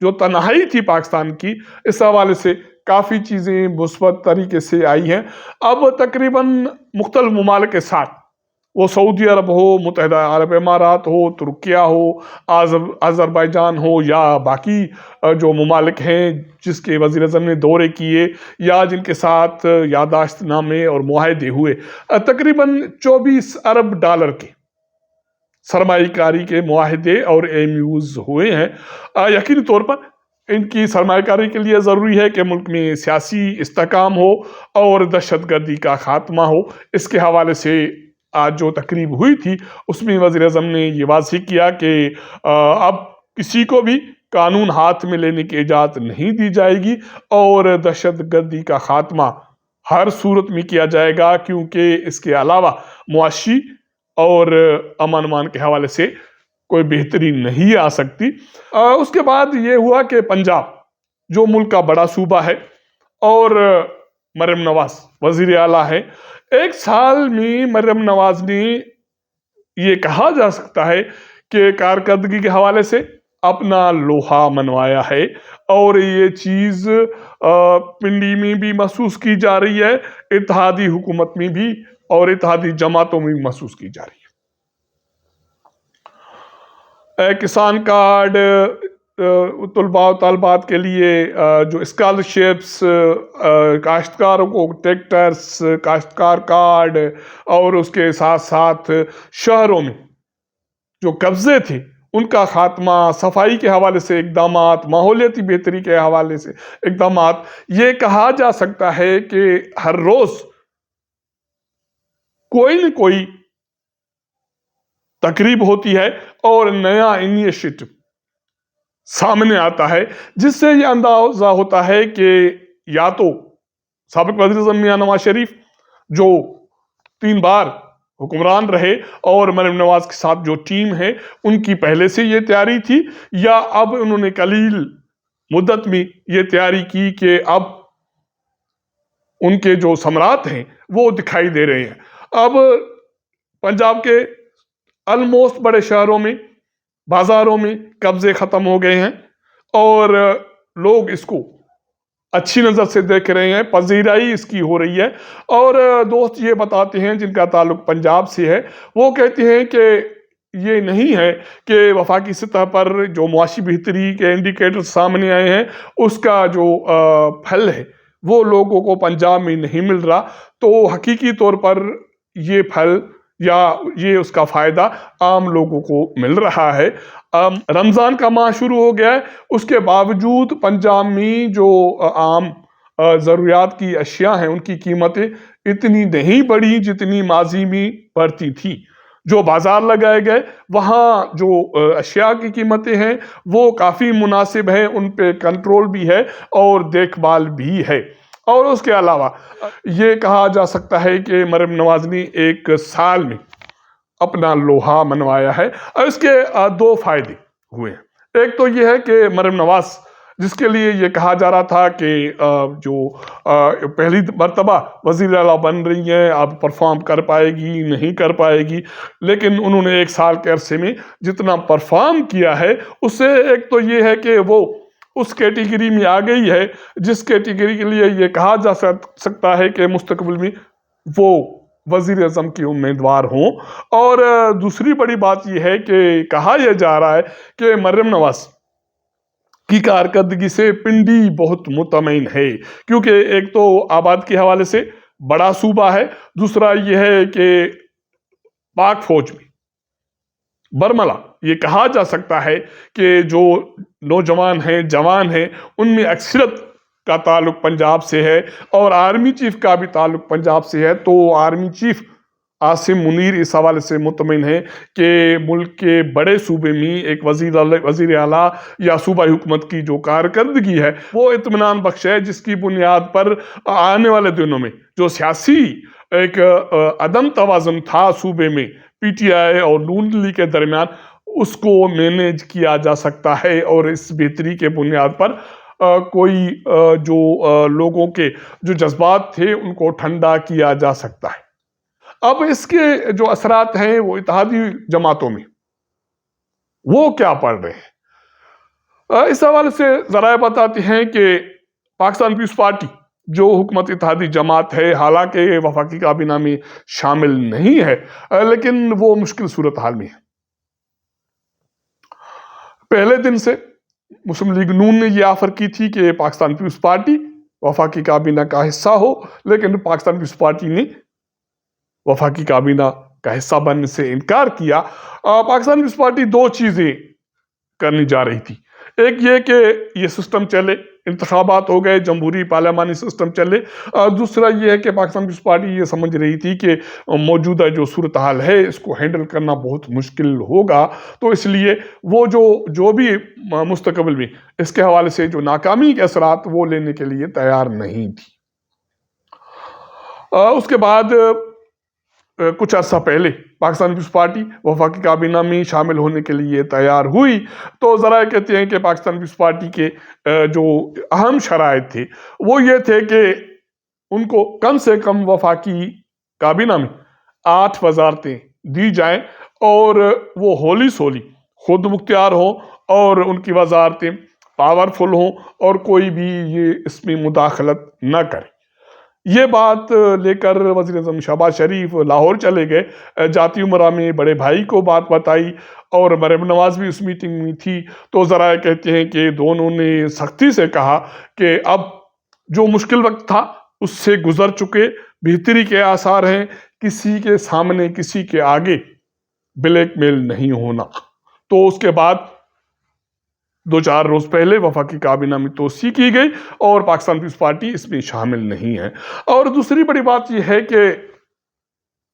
جو تنہائی تھی پاکستان کی، اس حوالے سے کافی چیزیں مثبت طریقے سے آئی ہیں۔ اب تقریباً مختلف ممالک کے ساتھ، وہ سعودی عرب ہو، متحدہ عرب امارات ہو، ترکیہ ہو، آذربائیجان ہو، یا باقی جو ممالک ہیں جس کے وزیر اعظم نے دورے کیے یا جن کے ساتھ یادداشت نامے اور معاہدے ہوئے، تقریباً 24 ارب ڈالر کے سرمایہ کاری کے معاہدے اور ایم یوز ہوئے ہیں۔ یقینی طور پر ان کی سرمایہ کاری کے لیے ضروری ہے کہ ملک میں سیاسی استحکام ہو اور دہشت گردی کا خاتمہ ہو۔ اس کے حوالے سے آج جو تقریب ہوئی تھی اس میں وزیر اعظم نے یہ واضح کیا کہ اب کسی کو بھی قانون ہاتھ میں لینے کی اجازت نہیں دی جائے گی اور دہشت گردی کا خاتمہ ہر صورت میں کیا جائے گا، کیونکہ اس کے علاوہ معاشی اور امن امان کے حوالے سے کوئی بہتری نہیں آ سکتی۔ اس کے بعد یہ ہوا کہ پنجاب جو ملک کا بڑا صوبہ ہے اور مریم نواز وزیر اعلیٰ ہے، ایک سال میں مریم نواز نے یہ کہا جا سکتا ہے کہ کارکردگی کے حوالے سے اپنا لوہا منوایا ہے، اور یہ چیز پنڈی میں بھی محسوس کی جا رہی ہے، اتحادی حکومت میں بھی اور اتحادی جماعتوں میں بھی محسوس کی جا رہی ہے۔ کسان کارڈ، طلباء و طالبات کے لیے جو اسکالرشپس، کاشتکاروں کو ٹریکٹرز، کاشتکار کارڈ، اور اس کے ساتھ ساتھ شہروں میں جو قبضے تھے ان کا خاتمہ، صفائی کے حوالے سے اقدامات، ماحولیاتی بہتری کے حوالے سے اقدامات، یہ کہا جا سکتا ہے کہ ہر روز کوئی نہ کوئی تقریب ہوتی ہے اور نیا انیشیٹو سامنے آتا ہے، جس سے یہ اندازہ ہوتا ہے کہ یا تو سابق وزیر اعظم میاں نواز شریف جو 3 بار حکمران رہے اور مریم نواز کے ساتھ جو ٹیم ہے ان کی پہلے سے یہ تیاری تھی، یا اب انہوں نے قلیل مدت میں یہ تیاری کی کہ اب ان کے جو ثمرات ہیں وہ دکھائی دے رہے ہیں۔ اب پنجاب کے آلموسٹ بڑے شہروں میں، بازاروں میں قبضے ختم ہو گئے ہیں اور لوگ اس کو اچھی نظر سے دیکھ رہے ہیں، پذیرائی اس کی ہو رہی ہے۔ اور دوست یہ بتاتے ہیں جن کا تعلق پنجاب سے ہے، وہ کہتے ہیں کہ یہ نہیں ہے کہ وفاقی سطح پر جو معاشی بہتری کے انڈیکیٹر سامنے آئے ہیں اس کا جو پھل ہے وہ لوگوں کو پنجاب میں نہیں مل رہا، تو حقیقی طور پر یہ پھل یا یہ اس کا فائدہ عام لوگوں کو مل رہا ہے۔ رمضان کا ماہ شروع ہو گیا ہے، اس کے باوجود پنجاب میں جو عام ضروریات کی اشیاء ہیں ان کی قیمتیں اتنی نہیں بڑھی جتنی ماضی میں بڑھتی تھی۔ جو بازار لگائے گئے وہاں جو اشیاء کی قیمتیں ہیں وہ کافی مناسب ہیں، ان پہ کنٹرول بھی ہے اور دیکھ بھال بھی ہے۔ اور اس کے علاوہ یہ کہا جا سکتا ہے کہ مریم نواز نے 1 سال میں اپنا لوہا منوایا ہے، اور اس کے 2 فائدے ہوئے ہیں۔ ایک تو یہ ہے کہ مریم نواز جس کے لیے یہ کہا جا رہا تھا کہ جو پہلی مرتبہ وزیر اعلیٰ بن رہی ہیں اب پرفارم کر پائے گی نہیں کر پائے گی، لیکن انہوں نے 1 سال کے عرصے میں جتنا پرفارم کیا ہے اس سے ایک تو یہ ہے کہ وہ اس کیٹیگری میں آ گئی ہے جس کیٹیگری کے لیے یہ کہا جا سکتا ہے کہ مستقبل میں وہ وزیر اعظم کی امیدوار ہوں۔ اور دوسری بڑی بات یہ ہے کہ کہا یہ جا رہا ہے کہ مریم نواز کی کارکردگی سے پنڈی بہت مطمئن ہے، کیونکہ ایک تو آباد کے حوالے سے بڑا صوبہ ہے، دوسرا یہ ہے کہ پاک فوج میں برملہ یہ کہا جا سکتا ہے کہ جو نوجوان ہیں، جوان ہیں، ان میں اکثریت کا تعلق پنجاب سے ہے اور آرمی چیف کا بھی تعلق پنجاب سے ہے، تو آرمی چیف عاصم منیر اس حوالے سے مطمئن ہے کہ ملک کے بڑے صوبے میں ایک وزیر اعلیٰ یا صوبائی حکومت کی جو کارکردگی ہے وہ اطمینان بخش ہے، جس کی بنیاد پر آنے والے دنوں میں جو سیاسی ایک عدم توازن تھا صوبے میں پی ٹی آئی اور نون لیگ کے درمیان، اس کو مینیج کیا جا سکتا ہے، اور اس بہتری کے بنیاد پر کوئی جو لوگوں کے جو جذبات تھے ان کو ٹھنڈا کیا جا سکتا ہے۔ اب اس کے جو اثرات ہیں وہ اتحادی جماعتوں میں وہ کیا پڑ رہے ہیں؟ اس حوالے سے ذرائع بتاتے ہیں کہ پاکستان پیپلز پارٹی جو حکومت اتحادی جماعت ہے، حالانکہ وفاقی کابینہ میں شامل نہیں ہے، لیکن وہ مشکل صورتحال میں ہے۔ پہلے دن سے مسلم لیگ نون نے یہ آفر کی تھی کہ پاکستان پیپلز پارٹی وفاقی کابینہ کا حصہ ہو، لیکن پاکستان پیپلز پارٹی نے وفاقی کابینہ کا حصہ بننے سے انکار کیا۔ پاکستان پیپلز پارٹی دو چیزیں کرنی جا رہی تھی، ایک یہ کہ یہ سسٹم چلے، انتخابات ہو گئے، جمہوری پارلیمانی سسٹم چلے، دوسرا یہ ہے کہ پاکستان پیپلز پارٹی یہ سمجھ رہی تھی کہ موجودہ جو صورتحال ہے اس کو ہینڈل کرنا بہت مشکل ہوگا، تو اس لیے وہ جو بھی مستقبل میں اس کے حوالے سے جو ناکامی کے اثرات وہ لینے کے لیے تیار نہیں تھی۔ اس کے بعد کچھ عرصہ پہلے پاکستان پیپلز پارٹی وفاقی کابینہ میں شامل ہونے کے لیے تیار ہوئی، تو ذرائع کہتے ہیں کہ پاکستان پیپلز پارٹی کے جو اہم شرائط تھے وہ یہ تھے کہ ان کو کم سے کم وفاقی کابینہ میں 8 وزارتیں دی جائیں اور وہ ہولی سولی خود مختار ہوں اور ان کی وزارتیں پاورفل ہوں اور کوئی بھی یہ اس میں مداخلت نہ کرے۔ یہ بات لے کر وزیر اعظم شہباز شریف لاہور چلے گئے، جاتی امراء میں بڑے بھائی کو بات بتائی اور مریم نواز بھی اس میٹنگ میں تھی، تو ذرائع کہتے ہیں کہ دونوں نے سختی سے کہا کہ اب جو مشکل وقت تھا اس سے گزر چکے، بہتری کے آثار ہیں، کسی کے سامنے کسی کے آگے بلیک میل نہیں ہونا۔ تو اس کے بعد 2-4 روز پہلے وفاقی کابینہ میں توسیع کی گئی اور پاکستان پیپلز پارٹی اس میں شامل نہیں ہے۔ اور دوسری بڑی بات یہ ہے کہ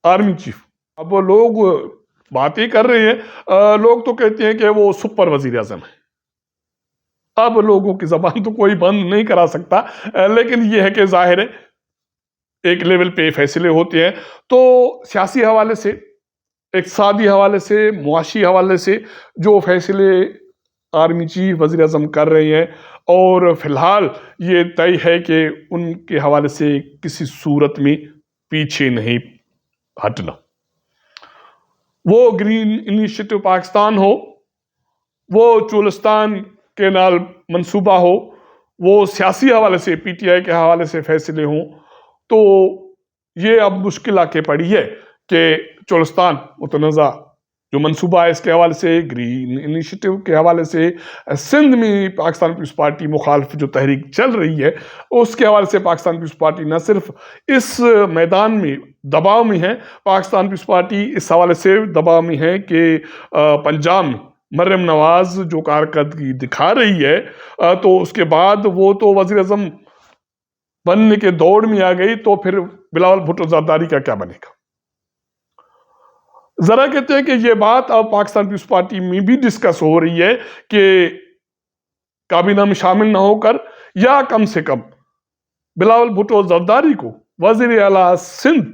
آرمی چیف، اب لوگ باتیں کر رہے ہیں، لوگ تو کہتے ہیں کہ وہ سپر وزیر اعظم ہے، اب لوگوں کی زبان تو کوئی بند نہیں کرا سکتا، لیکن یہ ہے کہ ظاہر ہے ایک لیول پہ فیصلے ہوتے ہیں، تو سیاسی حوالے سے، اقتصادی حوالے سے، معاشی حوالے سے جو فیصلے آرمی چیف وزیر اعظم کر رہے ہیں، اور فی الحال یہ طے ہے کہ ان کے حوالے سے کسی صورت میں پیچھے نہیں ہٹنا۔ وہ گرین انیشیٹو پاکستان ہو، وہ چولستان کینال منصوبہ ہو، وہ سیاسی حوالے سے پی ٹی آئی کے حوالے سے فیصلے ہوں، تو یہ اب مشکل آ کے پڑی ہے کہ چولستان متنازع جو منصوبہ ہے اس کے حوالے سے، گرین انیشیٹو کے حوالے سے، سندھ میں پاکستان پیپلز پارٹی مخالف جو تحریک چل رہی ہے اس کے حوالے سے پاکستان پیپلز پارٹی نہ صرف اس میدان میں دباؤ میں ہے، پاکستان پیپلز پارٹی اس حوالے سے دباؤ میں ہے کہ پنجاب میں مریم نواز جو کارکردگی دکھا رہی ہے، تو اس کے بعد وہ تو وزیر اعظم بننے کے دوڑ میں آ گئی، تو پھر بلاول بھٹو زرداری کا کیا بنے گا؟ ذرا کہتے ہیں کہ یہ بات اب پاکستان پیپلز پارٹی میں بھی ڈسکس ہو رہی ہے کہ کابینہ میں شامل نہ ہو کر یا کم سے کم بلاول بھٹو زرداری کو وزیر اعلیٰ سندھ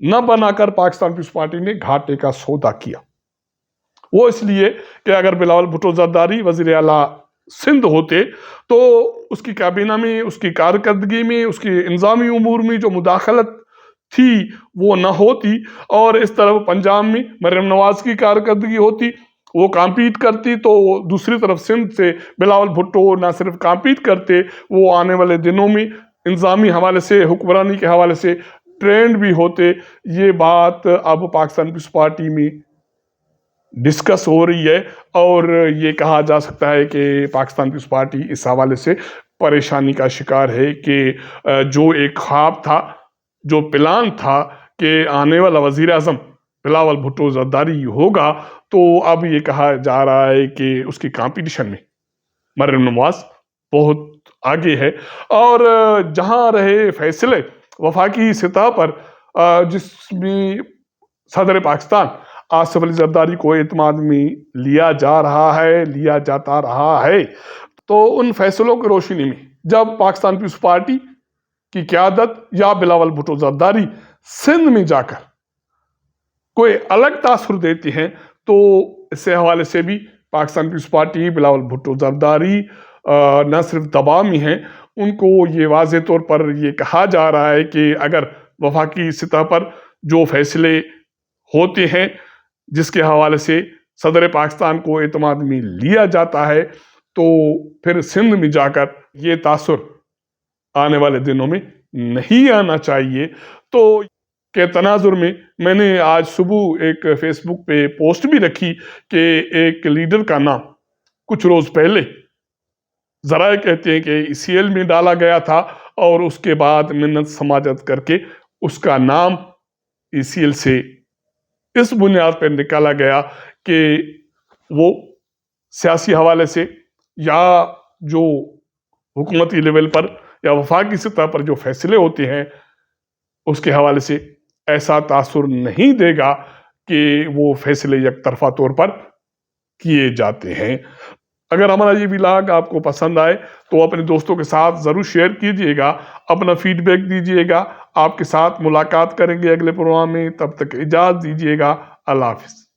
نہ بنا کر پاکستان پیپلز پارٹی نے گھاٹے کا سودا کیا۔ وہ اس لیے کہ اگر بلاول بھٹو زرداری وزیر اعلیٰ سندھ ہوتے تو اس کی کابینہ میں، اس کی کارکردگی میں، اس کی انظامی امور میں جو مداخلت تھی وہ نہ ہوتی، اور اس طرف پنجاب میں مریم نواز کی کارکردگی ہوتی، وہ کامپیٹ کرتی، تو دوسری طرف سندھ سے بلاول بھٹو نہ صرف کامپیٹ کرتے، وہ آنے والے دنوں میں انظامی حوالے سے، حکمرانی کے حوالے سے ٹرینڈ بھی ہوتے۔ یہ بات اب پاکستان پیپلز پارٹی میں ڈسکس ہو رہی ہے، اور یہ کہا جا سکتا ہے کہ پاکستان پیپلز پارٹی اس حوالے سے پریشانی کا شکار ہے کہ جو ایک خواب تھا، جو پلان تھا کہ آنے والا وزیر اعظم بلاول بھٹو زرداری ہوگا، تو اب یہ کہا جا رہا ہے کہ اس کی کمپٹیشن میں مریم نواز بہت آگے ہے، اور جہاں رہے فیصلے وفاقی سطح پر، جس میں صدر پاکستان آصف علی زرداری کو اعتماد میں لیا جاتا رہا ہے، تو ان فیصلوں کی روشنی میں جب پاکستان پیپلز پارٹی کی قیادت یا بلاول بھٹو زرداری سندھ میں جا کر کوئی الگ تاثر دیتے ہیں، تو اس سے حوالے سے بھی پاکستان پیپلز پارٹی، بلاول بھٹو زرداری نہ صرف دباؤ میں ہیں، ان کو یہ واضح طور پر یہ کہا جا رہا ہے کہ اگر وفاقی سطح پر جو فیصلے ہوتے ہیں جس کے حوالے سے صدر پاکستان کو اعتماد میں لیا جاتا ہے، تو پھر سندھ میں جا کر یہ تاثر آنے والے دنوں میں نہیں آنا چاہیے۔ تو کے تناظر میں نے آج صبح ایک فیس بک پہ پوسٹ بھی رکھی کہ ایک لیڈر کا نام کچھ روز پہلے ذرائع کہتے ہیں کہ سی ایل میں ڈالا گیا تھا، اور اس کے بعد منت سماجت کر کے اس کا نام ای سی ایل سے اس بنیاد پر نکالا گیا کہ وہ سیاسی حوالے سے یا جو حکومتی لیول پر یا وفاقی سطح پر جو فیصلے ہوتے ہیں اس کے حوالے سے ایسا تاثر نہیں دے گا کہ وہ فیصلے یک طرفہ طور پر کیے جاتے ہیں۔ اگر ہمارا یہ ولاگ آپ کو پسند آئے تو اپنے دوستوں کے ساتھ ضرور شیئر کیجئے گا، اپنا فیڈ بیک دیجئے گا۔ آپ کے ساتھ ملاقات کریں گے اگلے پروگرام میں، تب تک اجازت دیجئے گا۔ اللہ حافظ۔